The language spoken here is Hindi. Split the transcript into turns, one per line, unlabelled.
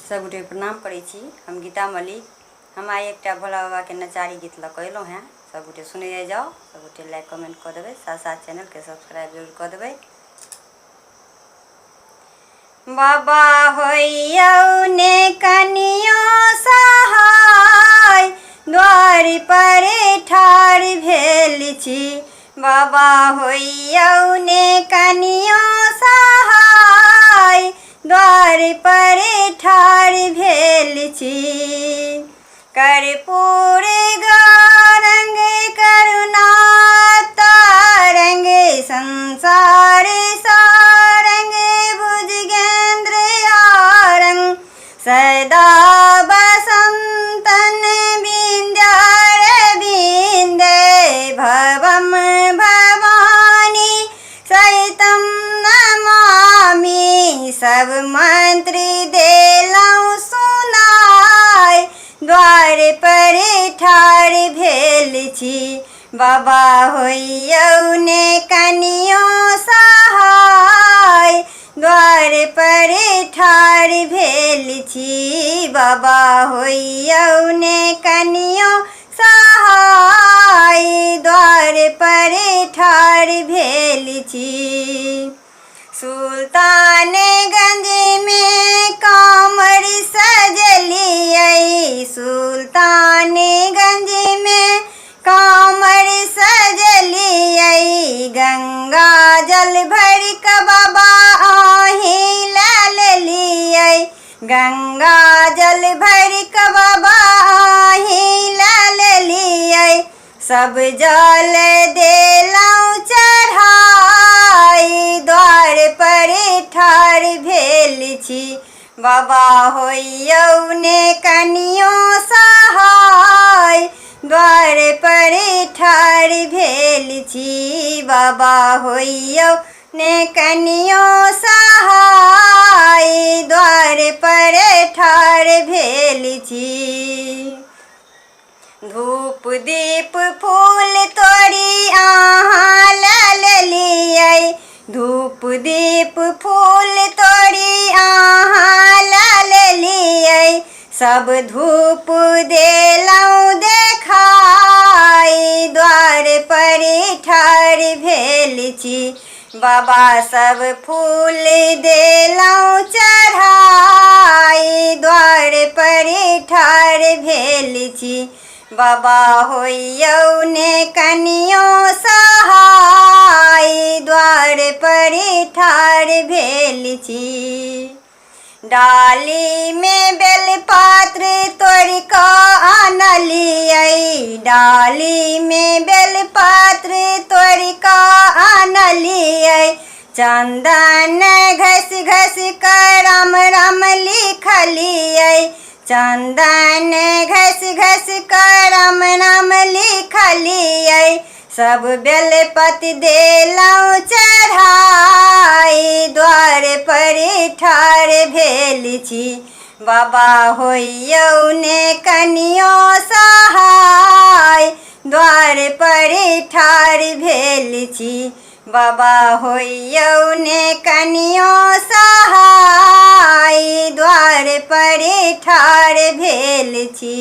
सबगोटे प्रणाम करै छी। हम गीता मलिक। हम आइ एकटा भोला बाबा के नचारी गीत लऽ कऽ अयलहुँ हैं। सबगोटे सुनै जाओ, सबगोटे लाइक कमेंट कऽ देबै, साथ साथ चैनल के सब्सक्राइब जरूर कऽ देबै। बाबा होइयौ ने कनियो सहाय, द्वार पर ठाढ़ भेल छी। बाबा होइयौ ने कनियो सहाय, द्वार पर ठाढ़ भेल छी। कर्पूर गौरंग करुणा तारंग, संसार सारंग भुजगेंद्र आरंग, सदा बसंतन विंध्यारविंद, भवम भवानी सहितं नमामि। सब मंत्र देलौं सुनाय, द्वार पर ठाढ़ भेल छी। बाबा होइयौ ने कनियो सहाय, द्वार पर ठाढ़ भेल छी। बाबा होइयौ ने कनियो सहाय, द्वार पर ठाढ़ भेल छी। सुल्तानगंज में कांवर सजलियै, सुल्तानगंज में कांवर सजलियै। गंगा जल भर के बाबा आहीं लए लेलियै, गंगा जल भर के बाबा आहीं लए लेलियै। सब जल देलौं चढ़ाई, द्वार पर ठाढ़ भेल छी। बाबा होइयौ ने कनियो सहाय, द्वार पर ठाढ़ भेल छी। बाबा होइयौ ने कनियो सहाय, द्वार पर ठाढ़ भेल छी। धूप दीप फूल तोड़ी आहाँ लए लेलियै, धूप दीप फूल तोड़ी आहाँ लए लेलियै। सब धूप देलौं देखाय, द्वार पर ठाढ़ भेल छी। बाबा सब फूल देलौं चढ़ाई, द्वार पर ठाढ़ भेल छी। बाबा होइयौ ने कनियो सहाय, द्वार पर ठाढ़ भेल छी। डाली में बेलपात्र तोड़ कऽ आनलियै, डाली में बेलपात्र तोड़ कऽ आनलियै। चंदन घस घस कर राम राम लिखलियै, चंदन घस घस कर राम नाम लिखलियै। सब बेलपत्र देलौं चढ़ाई, द्वार पर ठाढ़ भेल छी। बाबा होइयौ ने कनियो सहाय, द्वार पर ठाढ़ भेल छी। बाबा होइयौ ने कनियो सहाय, द्वार पर ठाढ़ भेल छी।